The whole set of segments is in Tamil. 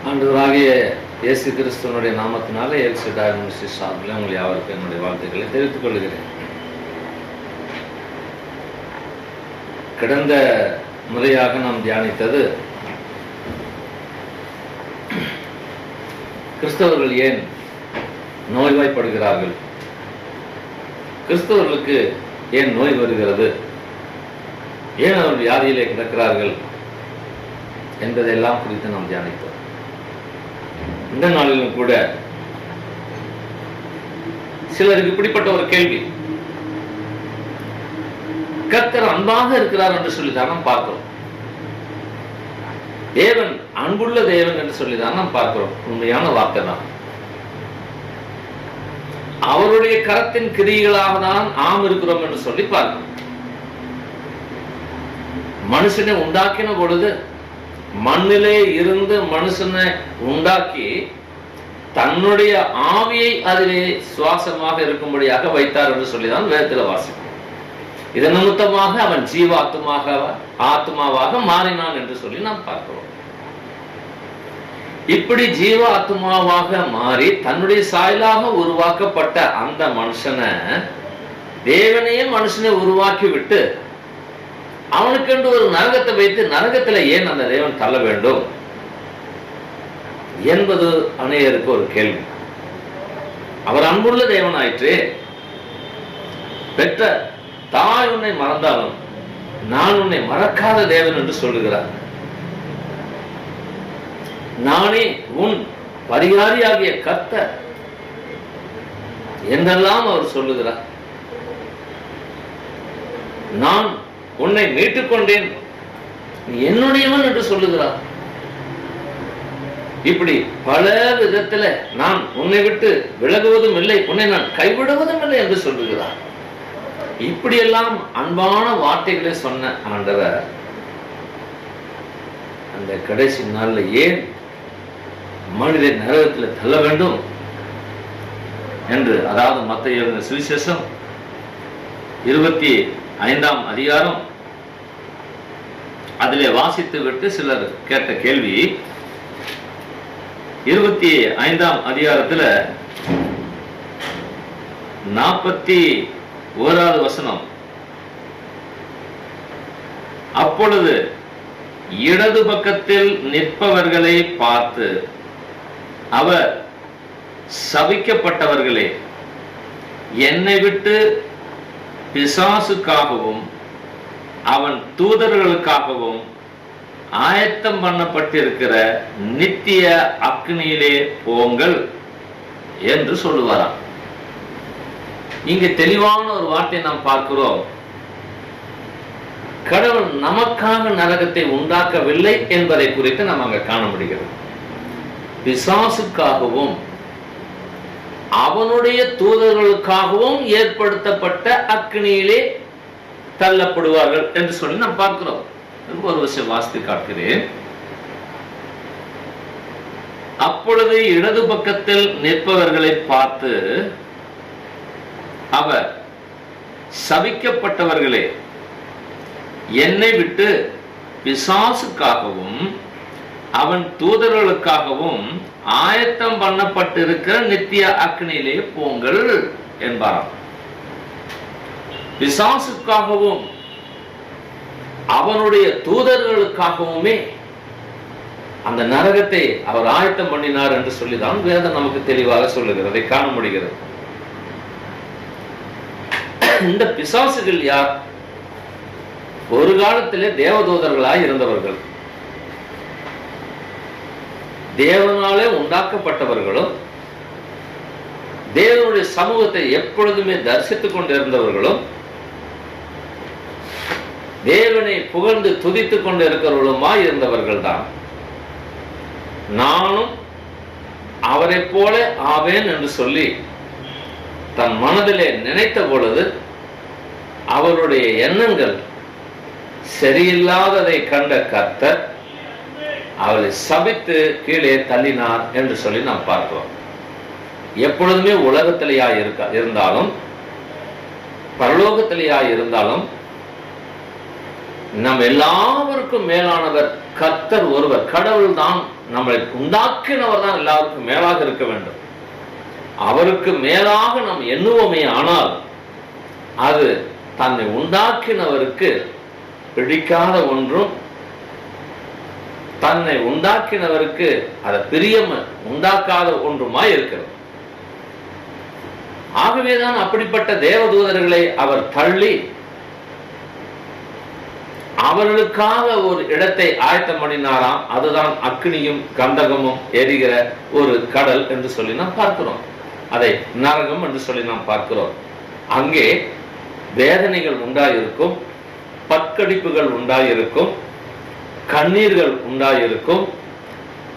ஆண்டவராகிய இயேசு கிறிஸ்துவனுடைய நாமத்தினால எல்செடாய் மினிஸ்ட்ரி சார்பில் உங்கள் யாவருக்கும் என்னுடைய வாழ்த்துக்களை தெரிவித்துக் கொள்கிறேன். கடந்த முறையாக நாம் தியானித்தது கிறிஸ்தவர்கள் ஏன் நோய்வாய்ப்படுகிறார்கள், கிறிஸ்தவர்களுக்கு ஏன் நோய் வருகிறது, ஏன் அவர்கள் வியாதியிலே கிடக்கிறார்கள் என்பதையெல்லாம் குறித்து நாம் தியானித்தோம். இந்த நாளிலும் கூட சிலருக்கு இப்படிப்பட்ட ஒரு கேள்வி, கர்த்தர் அன்பாக இருக்கிறார் என்று சொல்லிதான் நாம் பார்க்கிறோம், தேவன் அன்புள்ள தேவன் என்று சொல்லிதான் நாம் பார்க்கிறோம். உண்மையான வார்த்தை தான். அவருடைய கரத்தின் கிரியைகளாக தான் ஆம் இருக்கிறோம் என்று சொல்லி பார்க்கிறோம். மனுஷனை உண்டாக்கின பொழுது மண்ணிலே இருந்து மனுஷனை உண்டாக்கி தன்னுடைய ஆவியை அதிலே சுவாசமாக இருக்கும்படியாக வைத்தார் என்று சொல்லிதான் வேதத்தில் வாசிக்கும். இதன் நிமித்தமாக அவன் ஆத்மாவாக மாறினான் என்று சொல்லி நாம் பார்க்கிறோம். இப்படி ஜீவ ஆத்மாவாக மாறி தன்னுடைய சாயலாக உருவாக்கப்பட்ட அந்த மனுஷனை தேவனையே மனுஷனை உருவாக்கி விட்டு அவனுக்கென்று ஒரு நரகத்தை வைத்து நரகத்துல ஏன் அந்த தேவன் தள்ள வேண்டும் என்பது அநேகருக்கு ஒரு கேள்வி. அவர் அன்புள்ள தேவன் ஆயிற்று, பெற்ற தாய் உன்னை மறந்தாலும் நான் உன்னை மறக்காத தேவன் என்று சொல்லுகிறார். நானே உன் பரிகாரியாகிய கர்த்தர் என்றெல்லாம் அவர் சொல்லுகிறார். நான் உன்னை மீட்டுக் கொண்டேன், என்னுடையவன் என்று சொல்லுகிறார். இப்படி பல விதத்துல நான் உன்னை விட்டு விலகுவதும் இல்லை, உன்னை நான் கைவிடுவதும் இல்லை என்று சொல்லுகிறார். இப்படியெல்லாம் அன்பான வார்த்தைகளை சொன்ன ஆண்டவர் அந்த கடைசி நாள்ல ஏன் மனித நரகத்தில் தள்ள வேண்டும் என்று, அதாவது மத்தேயு எழுதின சுவிசேஷம் 25ஆம் அதிகாரம் அதிலே வாசித்து விட்டு சிலர் கேட்ட கேள்வி, 25ஆம் அதிகாரத்துல 41வது வசனம், அப்பொழுது இடது பக்கத்தில் நிற்பவர்களை பார்த்து அவர், சபிக்கப்பட்டவர்களே, என்னை விட்டு பிசாசுக்காகவும் அவன் தூதர்களுக்காகவும் ஆயத்தம் பண்ணப்பட்டிருக்கிற நித்திய அக்னியிலே போங்கள் என்று சொல்லுவாராம். இங்கு தெளிவான ஒரு வார்த்தை நாம் பார்க்கிறோம். கடவுள் நமக்காக நரகத்தை உண்டாக்கவில்லை என்பதை குறித்து நாம் அங்க காண முடிகிறது. பிசாசுக்காகவும் அவனுடைய தூதர்களுக்காகவும் ஏற்படுத்தப்பட்ட அக்னியிலே தள்ளப்படுவார்கள் என்று சொல்லி நாம் பார்க்கிறோம். ஒரு விஷயம் வாசித்து காட்டுகிறேன். அப்பொழுது இடது பக்கத்தில் நிற்பவர்களை பார்த்து அவர், சபிக்கப்பட்டவர்களே, என்னை விட்டு பிசாசுக்காகவும் அவன் தூதர்களுக்காகவும் ஆயத்தம் பண்ணப்பட்டிருக்கிற நித்திய அக்னியிலே போங்கள் என்பாராம். பிசாசுக்காகவும் அவனுடைய தூதர்களுக்காகவுமே அந்த நரகத்தை அவர் ஆயத்தம் பண்ணினார் என்று சொல்லிதான் வேதம் நமக்கு தெளிவாக சொல்லுகிறதை காண முடிகிறது. இந்த பிசாசுகள் யார்? ஒரு காலத்திலே தேவதூதர்களாய் இருந்தவர்கள், தேவனாலே உண்டாக்கப்பட்டவர்களும் தேவனுடைய சமூகத்தை எப்பொழுதுமே தரிசித்துக் கொண்டிருந்தவர்களும் தேவனை புகழ்ந்து துதித்துக் கொண்டு இருக்கிறவர்களுமாய் இருந்தவர்கள் தான். நானும் அவரை போல ஆவேன் என்று சொல்லி தன் மனதிலே நினைத்த பொழுது அவருடைய எண்ணங்கள் சரியில்லாததை கண்ட கர்த்தர் அவளை சபித்து கீழே தள்ளினார் என்று சொல்லி நாம் பார்க்கிறோம். எப்பொழுதுமே உலகத்திலேயா இருந்தாலும் பரலோகத்திலேயா இருந்தாலும் நம் எல்லாருக்கும் மேலானவர் கர்த்தர் ஒருவர். கடவுள் தான், நம்மளை உண்டாக்கினவர் தான் எல்லாருக்கும் மேலாக இருக்க வேண்டும். அவருக்கு மேலாக நாம் எண்ணுவோமே ஆனால் அது தன்னை உண்டாக்கினவருக்கு பிடிக்காத ஒன்றும், தன்னை உண்டாக்கினவருக்கு அதை பிரியம் உண்டாக்காத ஒன்றுமாய் இருக்கிறது. ஆகவேதான் அப்படிப்பட்ட தேவதூதர்களை அவர் தள்ளி அவர்களுக்காக ஒரு இடத்தை ஆயத்தம் பண்ணினாராம். அதுதான் அக்னியும் கந்தகமும் எரிகிற ஒரு கடல் என்று சொல்லி நாம் பார்க்கிறோம். அதை நரகம் என்று சொல்லி நாம் பார்க்கிறோம். அங்கே வேதனைகள் உண்டாயிருக்கும், பற்கடிப்புகள் உண்டாயிருக்கும், கண்ணீர்கள் உண்டாயிருக்கும்,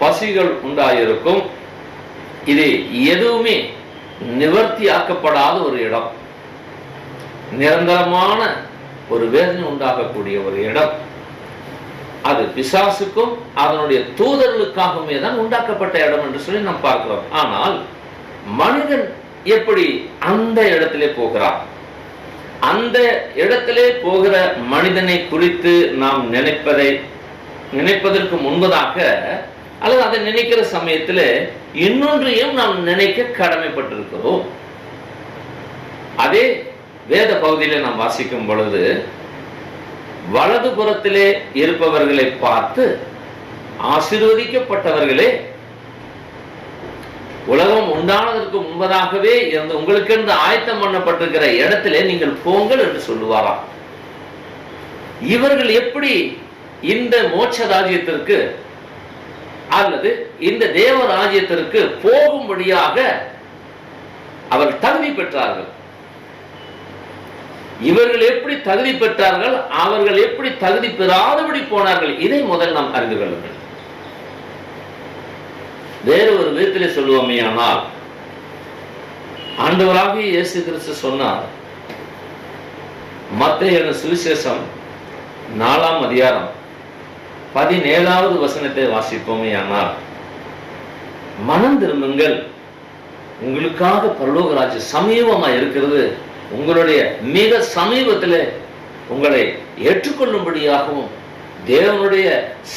பசிகள் உண்டாயிருக்கும். இது எதுவுமே நிவர்த்தியாக்கப்படாத ஒரு இடம், நிரந்தரமான ஒரு வேதனை உண்டாகக்கூடிய ஒரு இடம். அது பிசாசுக்கும் அதனுடைய தூதர்களுக்காகவே தான் உண்டாக்கப்பட்ட இடம் என்று சொல்லி நாம் பார்க்கிறோம். ஆனால் மனிதன் எப்படி அந்த இடத்திலே போகிறான்? அந்த இடத்திலே போகிற மனிதனை குறித்து நாம் நினைப்பதற்கு முன்பதாக, அல்லது அதை நினைக்கிற சமயத்தில் இன்னொன்றையும் நாம் நினைக்க கடமைப்பட்டிருக்கிறோம். அதே வேத பகுதியில நாம் வாசிக்கும் பொழுது, வலது புறத்திலே இருப்பவர்களை பார்த்து, ஆசீர்வதிக்கப்பட்டவர்களே, உலகம் உண்டானதற்கு முன்பதாகவே இருந்து உங்களுக்கு ஆயத்தம் பண்ணப்பட்டிருக்கிற இடத்திலே நீங்கள் போங்கள் என்று சொல்லுவாராம். இவர்கள் எப்படி இந்த மோட்ச ராஜ்யத்திற்கு அல்லது இந்த தேவ ராஜ்யத்திற்கு போகும்படியாக அவர் தகுதி பெற்றார்கள்? இவர்கள் எப்படி தகுதி பெற்றார்கள்? அவர்கள் எப்படி தகுதி பெறாதபடி போனார்கள்? இதை முதல் நாம் அறிந்து கொள்ளுங்கள். வேறு ஒரு விதத்திலே சொல்லுவோமே ஆனால், ஆண்டவராகிய இயேசு கிறிஸ்து சொன்னார், மத்தேயு சுவிசேஷம் 4ஆம் அதிகாரம் 17வது வசனத்தை வாசிப்போமே ஆனால், மனம் திரும்புங்கள், உங்களுக்காக பரலோக ராஜ்யம் சமீபமா இருக்கிறது, உங்களுடைய மிக சமீபத்தில் உங்களை ஏற்றுக்கொள்ளும்படியாகவும் தேவனுடைய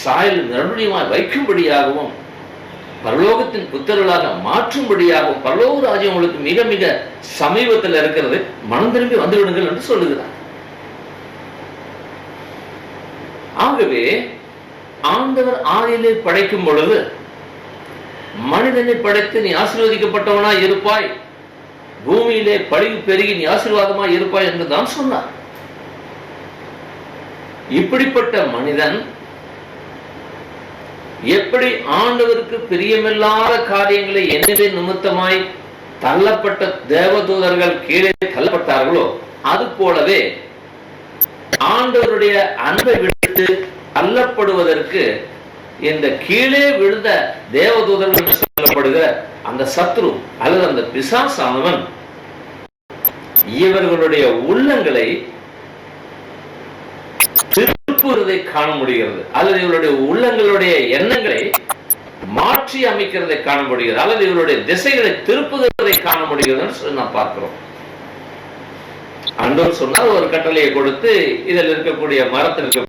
சாயல் மறுபடியும் வைக்கும்படியாகவும் பரலோகத்தின் புத்தர்களாக மாற்றும்படியாகவும் பரலோக ராஜ்யம் உங்களுக்கு மிக மிக சமீபத்தில் இருக்கிறது, மனம் திரும்பி வந்து விடுங்கள் என்று சொல்லுகிறார். ஆகவே ஆண்டவர் ஆதியிலே படைக்கும் பொழுது மனிதனை படைத்து நீ ஆசீர்வதிக்கப்பட்டவனா இருப்பாய், பூமியிலே பழிவு பெருகி நீ ஆசீர்வாதமாய் இருப்பாய் என்று தான் சொன்னார். இப்படிப்பட்ட மனிதன் எப்படி ஆண்டவருக்கு பிரியமில்லாத காரியங்களை என்னவே நிமித்தமாய் தள்ளப்பட்ட தேவதூதர்கள் கீழே தள்ளப்பட்டார்களோ, அது போலவே ஆண்டவருடைய அன்பை விட்டு தள்ளப்படுவதற்கு இந்த கீழே விழுந்த தேவதூதர்கள் என்று சொல்லப்படுகிற அந்த சத்ரு அல்லது அந்த பிசாசானவன் இவர்களுடைய உள்ளங்களை திருப்புவதை காண முடிகிறது, அல்லது இவருடைய உள்ளங்களுடைய எண்ணங்களை மாற்றி அமைக்கிறதை காண முடிகிறது, அல்லது இவருடைய திசைகளை திருப்புகிறதை காண முடிகிறது சொல்லி நாம் பார்க்கிறோம். ஆண்டவர் சொன்னார், ஒரு கட்டளையை கொடுத்து இதில் இருக்கக்கூடிய மரத்தில்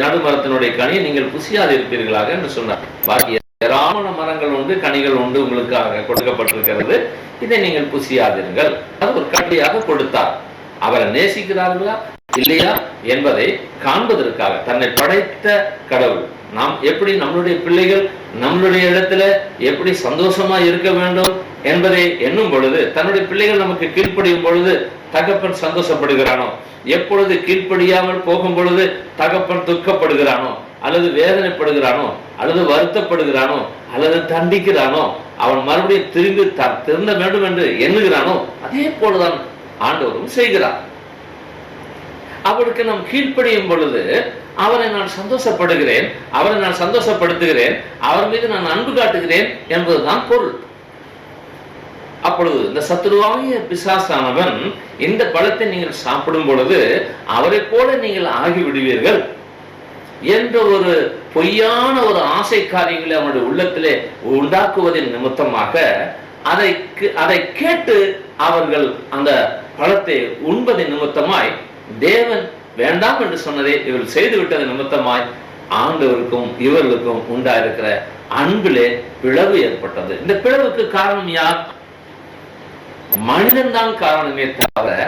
நடு மரத்தினுடைய கனியை நீங்கள் புசியாது இருப்பீர்களாக என்று சொன்னார். பாக்கி ஏராளமான மரங்கள் உண்டு, கனிகள் உண்டு, உங்களுக்காக கொடுக்கப்பட்டிருக்கிறது, இதை நீங்கள் புசியாதீர்கள். அது ஒரு கட்டளையாக கொடுத்தார். அவரை நேசிக்கிறார்களா இல்லையா என்பதை காண்பதற்காக தன்னை படைத்த கடவுள் நாம் எப்படி நம்மளுடைய பிள்ளைகள் நம்மளுடைய இடத்துல எப்படி சந்தோஷமா இருக்க வேண்டும் என்பதை எண்ணும் பொழுது, தன்னுடைய பிள்ளைகள் நமக்கு கீழ்ப்படியும் பொழுது தகப்பன் சந்தோஷப்படுகிறானோ, எப்பொழுது கீழ்ப்படியாமல் போகும் பொழுது தகப்பன் துக்கப்படுகிறானோ, அல்லது வேதனைப்படுகிறானோ, அல்லது வருத்தப்படுகிறானோ, அல்லது தண்டிக்கிறானோ, அவன் மறுபடியும் திருந்த வேண்டும் என்று எண்ணுகிறானோ, அதே போலதான் ஆண்டவரும் செய்கிறார். அவருக்கு நாம் கீழ்ப்படியும் பொழுது அவரை நான் சந்தோஷப்படுகிறேன், அவரை நான் சந்தோஷப்படுத்துகிறேன், அவர் மீது நான் அன்பு காட்டுகிறேன் என்பதுதான் பொருள். அப்பொழுது இந்த சத்துருவாகிய பிசாசானவன் இந்த பழத்தை நீங்கள் சாப்பிடும் பொழுது அவரை போல நீங்கள் ஆகிவிடுவீர்கள் என்ற ஒரு பொய்யான ஒரு ஆசை காரியங்களை அவனுடைய உள்ளத்திலே உண்டாக்குவதன் நிமித்தமாக அதை கேட்டு அவர்கள் அந்த பழத்தை உண்பதன் நிமித்தமாய் தேவன் வேண்டாம் என்று சொன்னதை இவர்கள் செய்து விட்டது நிமித்தமாய் ஆண்டவருக்கும் இவர்களுக்கும் உண்டாயிருக்கிற அன்பிலே பிளவு ஏற்பட்டது. இந்த பிளவுக்கு காரணம் யார்? மனிதன் தான் காரணமே தவிர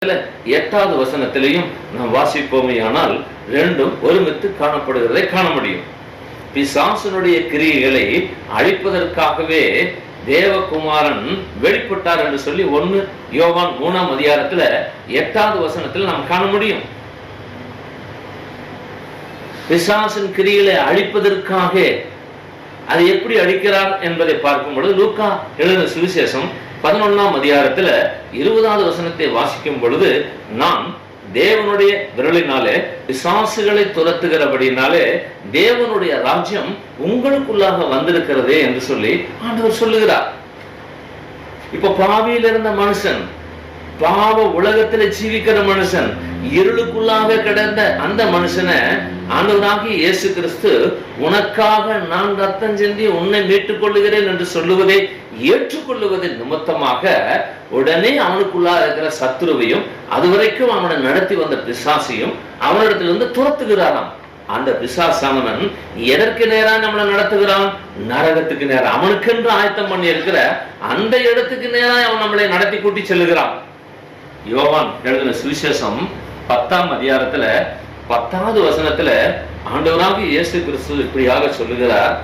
8வது வசனத்திலையும் நாம் வாசிப்போமேயானால் ரெண்டும் ஒருமித்து காணப்படுகிறதை காண முடியும். பிசாசனுடைய கிரியைகளை அழிப்பதற்காகவே தேவகுமாரன் வெளிப்பட்டார் என்று சொல்லி 1 யோவான் 3ஆம் அதிகாரத்துல 8வது வசனத்தில் நாம் காண முடியும். பிசாசின் கிரியைகளை அழிப்பதற்காக அதை எப்படி அழிக்கிறார் என்பதை பார்க்கும் பொழுது லூக்கா எழுதின சுவிசேஷம் 11ஆம் அதிகாரத்துல 20வது வசனத்தை வாசிக்கும் பொழுது, நான் தேவனுடைய விரலினாலே பிசாசுகளை துரத்துகிறபடினாலே தேவனுடைய ராஜ்யம் உங்களுக்குள்ளாக வந்திருக்கிறதே என்று சொல்லி ஆண்டவர் சொல்லுகிறார். இப்ப பாவியில் இருந்த மனுஷன், பாவ உலகத்துல ஜீவிக்கிற மனுஷன், இருளுக்குள்ளாக கிடந்த அந்த மனுஷனை ஆண்டவராகிய இயேசு கிறிஸ்து உனக்காக நான் ரத்தம் சிந்தி உன்னை மீட்டுக் கொள்ளுகிறேன் என்று சொல்லுவதை ஏற்றுக்கொள்ளுவதன் நிமித்தமாக உடனே அவனுக்குள்ளாக இருக்கிற சத்துருவையும் அதுவரைக்கும் அவனை நடத்தி வந்த பிசாசையும் அவனிடத்திலிருந்து துரத்துகிறாராம். அந்த பிசாசானவன் எதற்கு நேராக நம்மளை நடத்துகிறான்? நரகத்துக்கு நேரம். அவனுக்கென்று ஆயத்தம் பண்ணி இருக்கிற அந்த இடத்துக்கு நேராக அவன் நம்மளை நடத்தி கூட்டி செல்லுகிறான். யோவான் எழுதின சுவிசேஷம் 10ஆம் அதிகாரத்துல 10வது வசனத்துல ஆண்டவராகிய இயேசு கிறிஸ்து இப்படியாக சொல்லுகிறார்,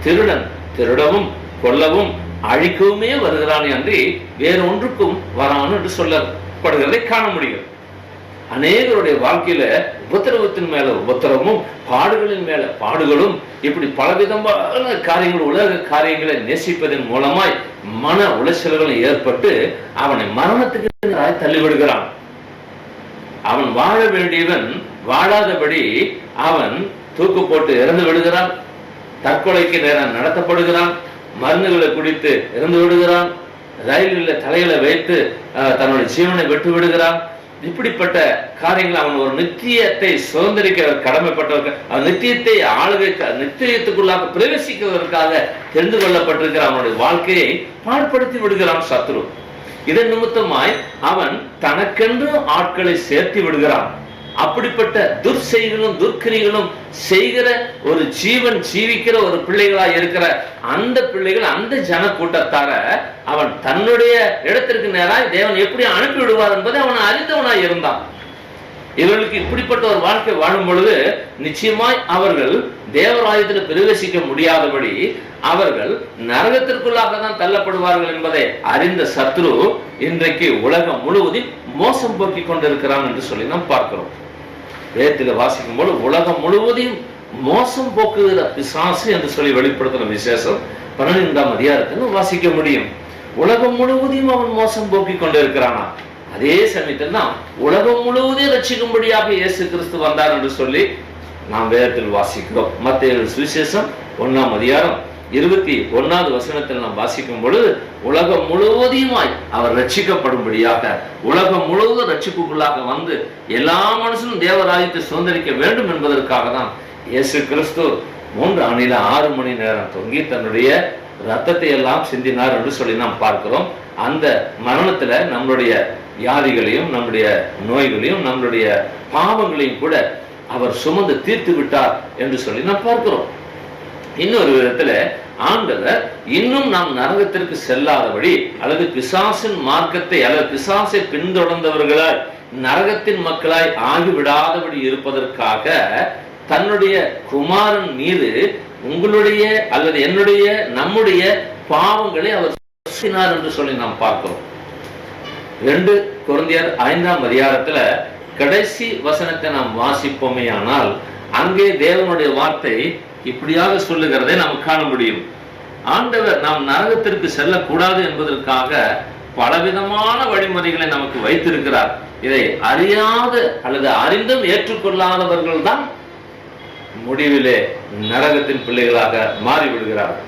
திருடன் திருடவும் கொல்லவும் அழிக்கவுமே வருகிறான் என்று வேற ஒன்றுக்கும் வரான் என்று சொல்லப்படுகிறதை காண முடியும். அநேகருடைய வாழ்க்கையில உபத்திரவத்தின் மேல உபத்திரமும் பாடுகளின் மேல பாடுகளும் இப்படி பலவிதமான காரியங்கள், உலக காரியங்களை நேசிப்பதன் மூலமாய் மன உளைச்சல்களும் ஏற்பட்டு அவனை மரணத்துக்கு தள்ளிவிடுகிறான். அவன் வாழ வேண்டியவன் வாழாதபடி அவன் தூக்கு போட்டு இறந்து விடுகிறான், தற்கொலைக்கு நேரம் நடத்தப்படுகிறான், மருந்துகளை குடித்து இறந்து விடுகிறான், ரயிலில் தலையில வைத்து தன்னுடைய ஜீவனை விட்டு விடுகிறான். இப்படிப்பட்ட காரியங்கள் அவன் ஒரு நித்தியத்தை சுதந்திரிக்க கடமைப்பட்டவர்கள், நித்தியத்தை நித்தியத்துக்குள்ளாக பிரவேசிக்கிறதற்காக தெரிந்து கொள்ளப்பட்டிருக்கிற அவனுடைய வாழ்க்கையை பாழ்படுத்தி விடுகிறான் சத்ரு. இதன் நிமித்தமாய் அவன் தனக்கென்று ஆட்களை சேர்த்து விடுகிறான். அப்படிப்பட்ட துர்செய்களும் துர்க்கிரிகளும் செய்கிற ஒரு ஜீவிக்கிற ஒரு பிள்ளைகளாய் இருக்கிற அந்த பிள்ளைகள், அந்த ஜன கூட்டத்தார அவன் தன்னுடைய இடத்திற்கு நேராய் தேவன் எப்படி அனுப்பி விடுவார் என்பதை அவன் அறிந்தவனாய் இருந்தான். இவர்களுக்கு இப்படிப்பட்ட ஒரு வாழ்க்கை வாழும் பொழுது நிச்சயமாய் அவர்கள் தேவராஜ்யத்தில் பிரவேசிக்க முடியாதபடி அவர்கள் நரகத்திற்குள்ளாக தான் தள்ளப்படுவார்கள் என்பதை அறிந்த சத்ரு இன்றைக்கு உலகம் முழுவதும் மோசம் போக்கி கொண்டிருக்கிறான் என்று சொல்லி நாம் பார்க்கிறோம். வேதத்தில் வாசிக்கும் போது உலகம் முழுவதையும் மோசம் போக்குகிற பிசாசு என்று சொல்லி வெளிப்படுத்துற விசேஷம் 12ஆம் அதிகாரத்தில் வாசிக்க முடியும். உலகம் முழுவதையும் அவன் மோசம் போக்கி கொண்டிருக்கிறானா? அதே சமயத்தில் தான் உலகம் முழுவதையும் ரட்சிக்கும்படியாக இயேசு கிறிஸ்து வந்தார் என்று சொல்லி நாம் வேதத்தில் வாசிக்கிறோம். மத்தேயு சுவிசேஷம் 1ஆம் அதிகாரம் 21வது வசனத்தில் நாம் வாசிக்கும் பொழுது உலகம் முழுவதையுமாய் அவர் ரட்சிக்கப்படும்படியாக, உலகம் முழுவதும் ரட்சிப்புக்குள்ளாக வந்து எல்லா மனுஷனும் தேவராஜ்யத்தை சுதந்திரிக்க வேண்டும் என்பதற்காக தான் இயேசு கிறிஸ்து 3 ஆண்டில 6 மணி நேரம் தொங்கி தன்னுடைய ரத்தத்தை எல்லாம் சிந்தினார் என்று சொல்லி நாம் பார்க்கிறோம். அந்த மரணத்துல நம்மளுடைய வியாதிகளையும் நம்முடைய நோய்களையும் நம்மளுடைய பாவங்களையும் கூட அவர் சுமந்து தீர்த்து விட்டார் என்று சொல்லி நாம் பார்க்கிறோம். இன்னொரு விதத்துல ஆண்டவர் இன்னும் நாம் நரகத்திற்கு செல்லாதபடி அல்லது பிசாசின் மார்க்கத்தை அல்லது பிசாசை பின்தொடர்ந்தவர்களாய் நரகத்தின் மக்களாய் ஆகிவிடாதபடி இருப்பதற்காக தன்னுடைய குமாரன் மீது உங்களுடைய அல்லது என்னுடைய நம்முடைய பாவங்களை அவர் சுமத்தினார் என்று சொல்லி நாம் பார்க்கிறோம். 2 கொரிந்தியர் 5ஆம் அதிகாரத்துல கடைசி வசனத்தை நாம் வாசிப்போமேயானால் அங்கே தேவனுடைய வார்த்தை இப்படியாக சொல்லுகிறதை நாம் காண முடியும். ஆண்டவர் நாம் நரகத்திற்கு செல்லக்கூடாது என்பதற்காக பலவிதமான வழிமுறைகளை நமக்கு வைத்திருக்கிறார். இதை அறியாத அல்லது அறிந்தும் ஏற்றுக்கொள்ளாதவர்கள் தான் முடிவிலே நரகத்தின் பிள்ளைகளாக மாறிவிடுகிறார்கள்.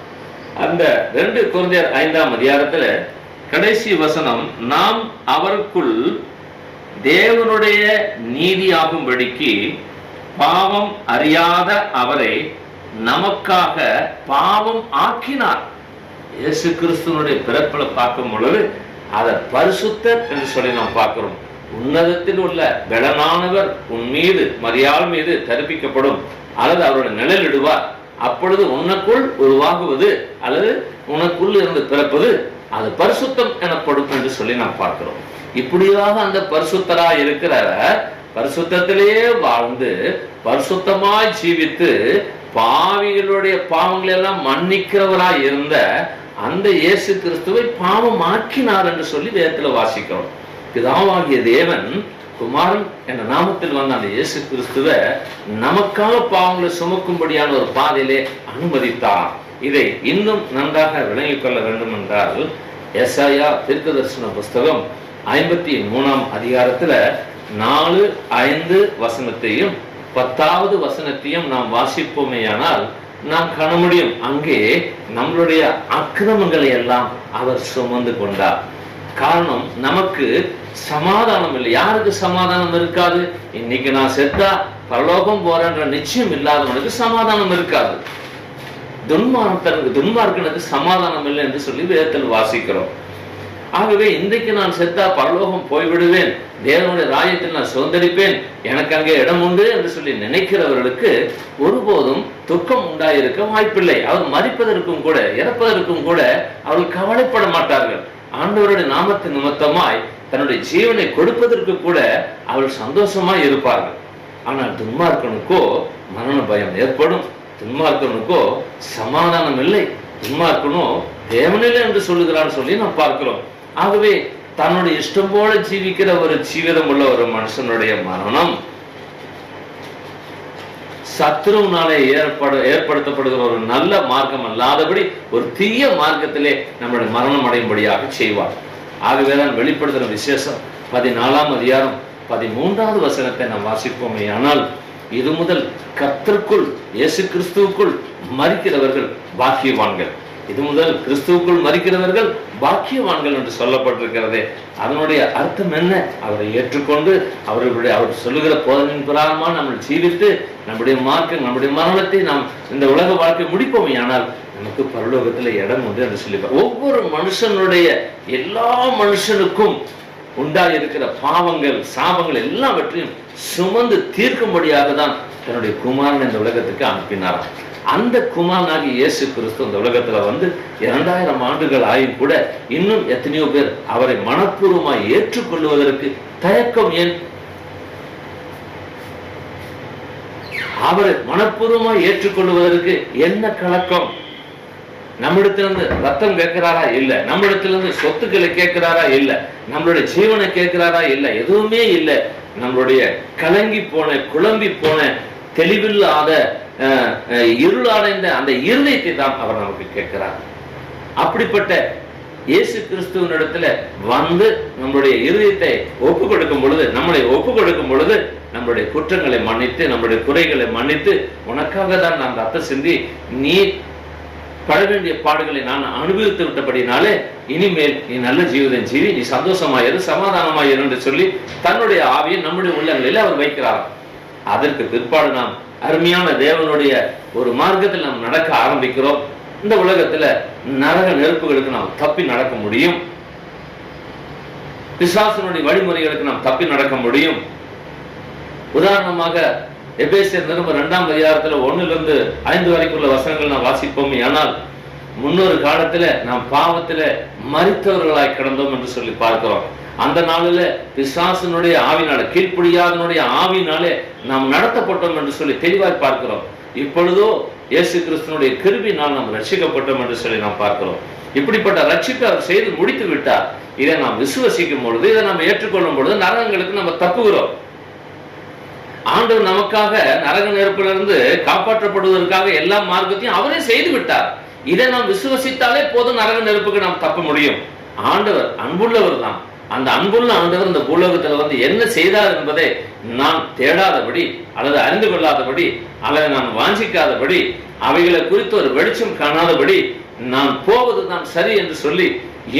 அந்த 2 கொரிந்தியர் 5ஆம் அதிகாரத்துல கடைசி வசனம், நாம் அவருக்குள் தேவனுடைய நீதியாகும்படிக்கு பாவம் அறியாத அவரை நமக்காக பாவம் ஆக்கினார். இயேசு கிறிஸ்துவனுடைய பிறப்பில பார்க்கும் பொழுது அதை பரிசுத்தர் என்று சொல்லி நாம் பார்க்கிறோம். உன்னதத்தில் உள்ள பெலனானவர் உன் மீது மரியாள் மீது தரிப்பிக்கப்படும் அல்லது அவருடைய நிழலிடுவார். அப்பொழுது உனக்குள் உருவாகுவது அல்லது உனக்குள் இருந்து பிறப்பது அது பரிசுத்தம் எனப்படும் என்று சொல்லி நாம் பார்க்கிறோம். இப்படியாக அந்த பரிசுத்தரா இருக்கிற பரிசுத்தத்திலேயே வாழ்ந்து பரிசுத்தமாய் ஜீவித்து பாவிகளுடைய பாவங்களை எல்லாம் மன்னிக்கிறவராய் இருந்த அந்த இயேசு கிறிஸ்துவை பாவம் ஆக்கினார் என்று சொல்லி வேதத்துல வாசிக்கிறோம். பிதாவாகிய தேவன் குமாரன் என்ற நாமத்தில் வந்த அந்த இயேசு கிறிஸ்துவை நமக்காக பாவங்களை சுமக்கும்படியான ஒரு பாதையிலே அனுமதித்தார். இதை இன்னும் நன்றாக விளங்கிக் கொள்ள வேண்டும் என்றால் எசாயா தீர்க்கதரிசன புஸ்தகம் 53ஆம் அதிகாரத்துல 4, 5 வசனத்தையும் 10வது வசனத்தையும் நாம் வாசிப்போமேயானால் நாம் காண முடியும். அங்கே நம்மளுடைய அக்கிரமங்களை எல்லாம் அவர் சுமந்து கொண்டார். காரணம், நமக்கு சமாதானம் இல்லை. யாருக்கு சமாதானம் இருக்காது? இன்னைக்கு நான் செத்தா பரலோகம் போறேன்ற நிச்சயம் இல்லாதவனுக்கு சமாதானம் இருக்காது. துன்மார்க்கனுக்கு சமாதானம் இல்லை என்று சொல்லி வேதத்தில் வாசிக்கிறோம். ஆகவே இன்றைக்கு நான் செத்தா பரலோகம் போய்விடுவேன், தேவனுடைய ராஜ்யத்தில் நான் சுதந்திரிப்பேன், எனக்கு அங்கே இடம் உண்டு என்று சொல்லி நினைக்கிறவர்களுக்கு ஒருபோதும் துக்கம் உண்டாயிருக்க வாய்ப்பில்லை. அவர் மரிப்பதற்கும் கூட இறப்பதற்கும் கூட அவர்கள் கவலைப்பட மாட்டார்கள். ஆண்டவருடைய நாமத்தின் நிமித்தமாய் தன்னுடைய ஜீவனை கொடுப்பதற்கு கூட அவர்கள் சந்தோஷமாய் இருப்பார்கள். ஆனால் துன்மார்க்கனுக்கோ மரண பயம் ஏற்படும், துன்மார்க்கனுக்கோ சமாதானம் இல்லை, துன்மார்க்கனோ தேவனில்லை என்று சொல்லுகிறான்னு சொல்லி நாம் பார்க்கிறோம். ஆகவே தன்னுடைய இஷ்டம் போல ஜீவிக்கிற ஒரு ஜீவிதம் உள்ள ஒரு மனுஷனுடைய மரணம் சத்ருவினாலே ஏற்படுத்தப்படுகிற ஒரு நல்ல மார்க்கம் அல்லாதபடி ஒரு தீய மார்க்கத்திலே நம்முடைய மரணம் அடையும்படியாக செய்வார். ஆகவேதான் வெளிப்படுத்துகிற விசேஷம் 14ஆம் அதிகாரம் 13வது வசனத்தை நாம் வாசிப்போமே. ஆனால் இது முதல் கர்த்தருக்குள் இயேசு கிறிஸ்துவுக்குள் மரிக்கிறவர்கள் பாக்கியவான்கள். இது முதல் கிறிஸ்துவுக்குள் மரிக்கிறவர்கள் பாக்கியவான்கள் என்று சொல்லப்பட்டிருக்கிறது. அதனுடைய அர்த்தம் என்ன? அவரை ஏற்றுக்கொண்டு அவர் சொல்லுகிற போதனையின் பிரகாரமாக நம்ம ஜீவித்து நம்முடைய மரணத்தை நாம் இந்த உலக வாழ்க்கை முடிப்போமே. ஆனால் நமக்கு பரலோகத்துல இடம் உண்டு என்று சொல்லி ஒவ்வொரு மனுஷனுடைய எல்லா மனுஷனுக்கும் உண்டாயிருக்கிற பாவங்கள் சாபங்கள் எல்லாவற்றையும் சுமந்து தீர்க்கும்படியாக தான் தன்னுடைய குமாரன் இந்த உலகத்துக்கு அனுப்பினார். அந்த குமாரனாகி இயேசு கிறிஸ்து இந்த உலகத்துல வந்து 2000 ஆண்டுகள் ஆயும் கூட இன்னும் எத்தனையோ பேர் அவரை மனப்பூர்வமாய் ஏற்றுக்கொள்வதற்கு தயக்கம் ஏன்? அவரை மனப்பூர்வமாய் ஏற்றுக்கொள்வதற்கு என்ன கலக்கம்? நம்மிடத்திலிருந்து ரத்தம் கேட்கிறாரா? இல்ல. நம்மிடத்திலிருந்து சொத்துக்களை கேட்கிறாரா? இல்ல. நம்மளுடைய ஜீவனை கேட்கிறாரா? இல்ல. எதுவுமே இல்லை. நம்மளுடைய கலங்கி போன குழம்பி போன தெளிவில்லாத இருளடைந்த அந்த இருதயத்தை தான் அவர் நமக்கு கேட்கிறார். அப்படிப்பட்ட இயேசு கிறிஸ்துவின் இடத்துல வந்து நம்முடைய இருதயத்தை ஒப்பு கொடுக்கும் பொழுது, நம்முடைய குற்றங்களை மன்னித்து நம்முடைய குறைகளை மன்னித்து, உனக்காக தான் நான் ரத்தம் சிந்தி நீ பட வேண்டிய பாடுகளை நான் அனுபவித்து விட்டபடினாலே இனிமேல் நீ நல்ல ஜீவிதம் ஜீவி, நீ சந்தோஷமாயிரு, சமாதானமாயிரு என்று சொல்லி தன்னுடைய ஆவியை நம்முடைய உள்ளங்களில் அவர் வைக்கிறார். அதற்கு பிற்பாடு நாம் அருமையான தேவனுடைய ஒரு மார்க்கத்தில் நாம் நடக்க ஆரம்பிக்கிறோம். இந்த உலகத்துல நரக நெருப்புகளுக்கு நாம் தப்பி நடக்க முடியும், பிசாசனுடைய வழிமுறைகளுக்கு நாம் தப்பி நடக்க முடியும். உதாரணமாக எபேசியர் நிருபம் 2ஆம் அதிகாரத்துல 1 to 5 வரைக்குள்ள வசனங்கள் நாம் வாசிப்போம். ஆனால் முன்னொரு காலத்துல நாம் பாவத்துல மரித்தவர்களாய் கிடந்தோம் என்று சொல்லி பார்க்கிறோம். அந்த நாளில பிசாசனுடைய ஆவினால, கீழ்ப்படியாதனுடைய ஆவினாலே நாம் நடத்தப்பட்டோம் என்று சொல்லி தெளிவாய் பார்க்கிறோம். இப்பொழுதோ இயேசு கிறிஸ்துனுடைய கிருபையினால் நாம் ரட்சிக்கப்பட்டோம் என்று சொல்லி நாம் பார்க்கிறோம். இப்படிப்பட்ட ரட்சிப்பை அவர் செய்து முடித்து விட்டார். இதை நாம் விசுவசிக்கும் பொழுது, இதை நாம் ஏற்றுக்கொள்ளும் பொழுது நரகங்களுக்கு நம்ம தப்புகிறோம். ஆண்டவர் நமக்காக நரக நெருப்பிலிருந்து காப்பாற்றப்படுவதற்காக எல்லா மார்க்கத்தையும் அவரே செய்து விட்டார். இதை நாம் விசுவசித்தாலே போதும், நரக நெருப்புக்கு நாம் தப்ப முடியும். ஆண்டவர் அன்புள்ளவர் தான். அந்த அன்புள்ள ஆண்டவர் இந்த பூலோகத்துல வந்து என்ன செய்தார் என்பதை நான் தேடாதபடி அல்லது அறிந்து கொள்ளாதபடி அல்லது நான் வாஞ்சிக்காதபடி அவைகளை குறித்து ஒரு வெளிச்சம் காணாதபடி நான் போவதுதான் சரி என்று சொல்லி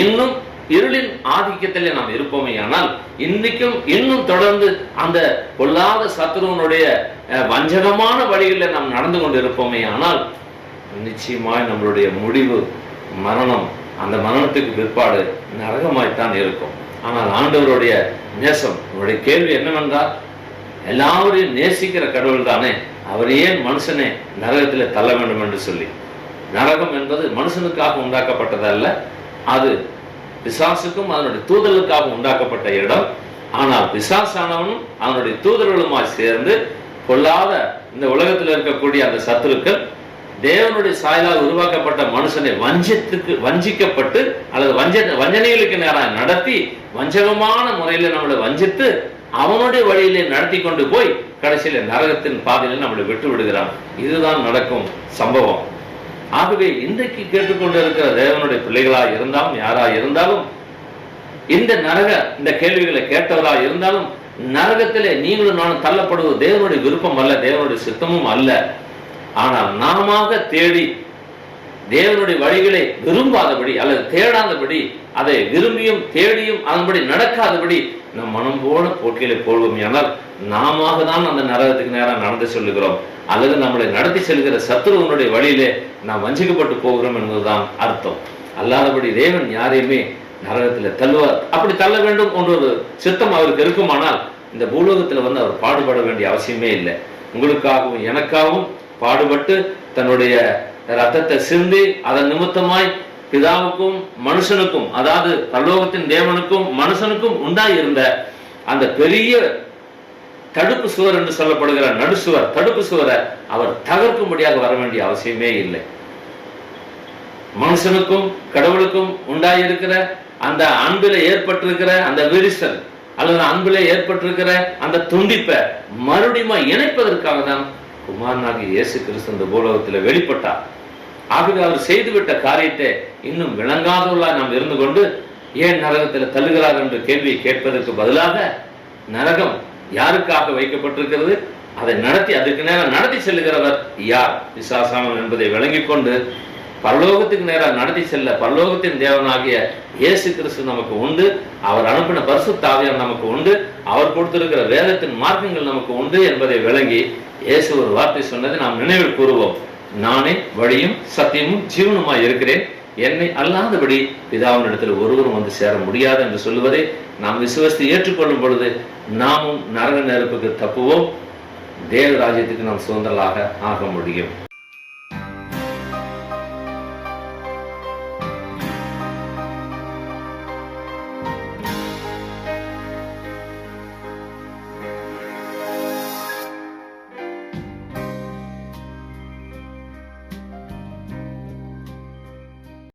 இன்னும் இருளின் ஆதிக்கத்திலே நாம் இருப்போமே. ஆனால் இன்னைக்கும் இன்னும் தொடர்ந்து அந்த பொல்லாத சத்துருவனுடைய வஞ்சகமான வழிகளில் நாம் நடந்து கொண்டு இருப்போமே. ஆனால் நிச்சயமாய் நம்மளுடைய முடிவு மரணம். அந்த மரணத்துக்கு பிற்பாடு நரகமாய்த்தான் இருக்கும். ஆனால் ஆண்டவருடைய நேசம், அவருடைய கேள்வி என்னவென்றால், எல்லாரையும் நேசிக்கிற கடவுள் தானே, அவர் ஏன் மனுஷனை நரகத்திலே தள்ள வேண்டும் என்று சொல்லி. நரகம் என்பது மனுஷனுக்காக உண்டாக்கப்பட்டதல்ல, அது பிசாசுக்கும் அதனுடைய தூதர்களுக்காக உண்டாக்கப்பட்ட இடம். ஆனால் பிசாசானவனும் அவனுடைய தூதர்களுமாய் சேர்ந்து கொள்ளாத இந்த உலகத்தில் இருக்கக்கூடிய அந்த சத்துருக்கள் தேவனுடைய சாயலால் உருவாக்கப்பட்ட மனுஷனை வஞ்சிக்கப்பட்டு அல்லது வஞ்சனைகளுக்கு நேராக நடத்தி வஞ்சகமான முறையில நம்மளை வஞ்சித்து அவனுடைய வழியிலே நடத்தி கொண்டு போய் கடைசியில நரகத்தின் பாதையில நம்மளை விட்டு விடுகிறான். இதுதான் நடக்கும் சம்பவம். ஆகவே இன்றைக்கு கேட்டுக்கொண்டு இருக்கிற தேவனுடைய பிள்ளைகளா இருந்தாலும் யாரா இருந்தாலும் இந்த கேள்விகளை கேட்டவரா இருந்தாலும் நரகத்திலே நீங்களும் நானும் தள்ளப்படுவது தேவனுடைய விருப்பம் அல்ல, தேவனுடைய சித்தமும் அல்ல. ஆனால் நாம தேடி தேவனுடைய வழிகளை விரும்பாதபடி அல்லது தேடாதபடி, அதை விரும்பியும் தேடியும் அதன்படி நடக்காதபடி நம் மனம் போல போட்டியிலே போடுவோம். ஆனால் நாம தான் அந்த நரகத்துக்கு நேரம் நடந்து சொல்லுகிறோம் அல்லது நம்மளை நடத்தி செல்கிற சத்துருவனுடைய வழியிலே நாம் வஞ்சிக்கப்பட்டு போகிறோம் என்பதுதான் அர்த்தம். அல்லாதபடி தேவன் யாரையுமே நரகத்தில் தள்ளுவார். அப்படி தள்ள வேண்டும் என்ற ஒரு சித்தம் அவருக்கு இருக்குமானால் இந்த பூலோகத்தில் அவர் பாடுபட வேண்டிய அவசியமே இல்லை. உங்களுக்காகவும் எனக்காகவும் பாடுபட்டு தன்னுடைய ரத்தத்தை சிந்தி அதன் நிமித்தமாய் பிதாவுக்கும் மனுஷனுக்கும், அதாவது பரலோகத்தின் தேவனுக்கும் மனுஷனுக்கும் உண்டாயிருந்த அந்த பெரிய தடுப்பு சுவர் என்று சொல்லப்படுகிற நடுசுவர், தடுப்பு சுவரை அவர் தகர்க்கும்படியாக வர வேண்டிய அவசியமே இல்லை. மனுஷனுக்கும் கடவுளுக்கும் உண்டாயிருக்கிற அந்த அன்பில ஏற்பட்டிருக்கிற அந்த விரிசல் அல்லது அன்பில ஏற்பட்டிருக்கிற அந்த துண்டிப்பை மறுபடியும் இணைப்பதற்காக தான் குமாரனாகிய இயேசு கிறிஸ்து இந்த பூலோகத்தில் வெளிப்பட்டார். ஆகவே அவர் செய்துவிட்ட காரியத்தை இன்னும் விளங்காதவர்களாக நாம் இருந்து கொண்டு ஏன் நரகத்தில் தள்ளுகிறார் என்ற கேள்வியை கேட்பதற்கு பதிலாக நரகம் யாருக்காக வைக்கப்பட்டிருக்கிறது, அதை அதுக்கு நேரம் நடத்தி செல்லுகிறவர் யார், பிசாசானவன் என்பதை விளங்கிக் கொண்டு பரலோகத்துக்கு நேரம் நடத்தி செல்ல பரலோகத்தின் தேவனாகிய இயேசு கிறிஸ்து நமக்கு உண்டு, அவர் அனுப்பின பரிசுத்த ஆவியார் நமக்கு உண்டு, அவர் கொடுத்திருக்கிற வேதத்தின் மார்க்கங்கள் நமக்கு உண்டு என்பதை விளங்கி இயேசு ஒரு வார்த்தை சொன்னதை நாம் நினைவில் கூறுவோம். நானே வழியும் சத்தியமும் ஜீவனுமாய் இருக்கிறேன், என்னை அல்லாதபடி பிதாவின் இடத்துல ஒருவரும் வந்து சேர முடியாது என்று சொல்லுவதை நாம் விசுவாசத்தை ஏற்றுக்கொள்ளும் பொழுது நாமும் நரக நெருப்புக்கு தப்புவோம், தேவ ராஜ்யத்துக்கு நாம் சுதந்திரமாக ஆக முடியும்.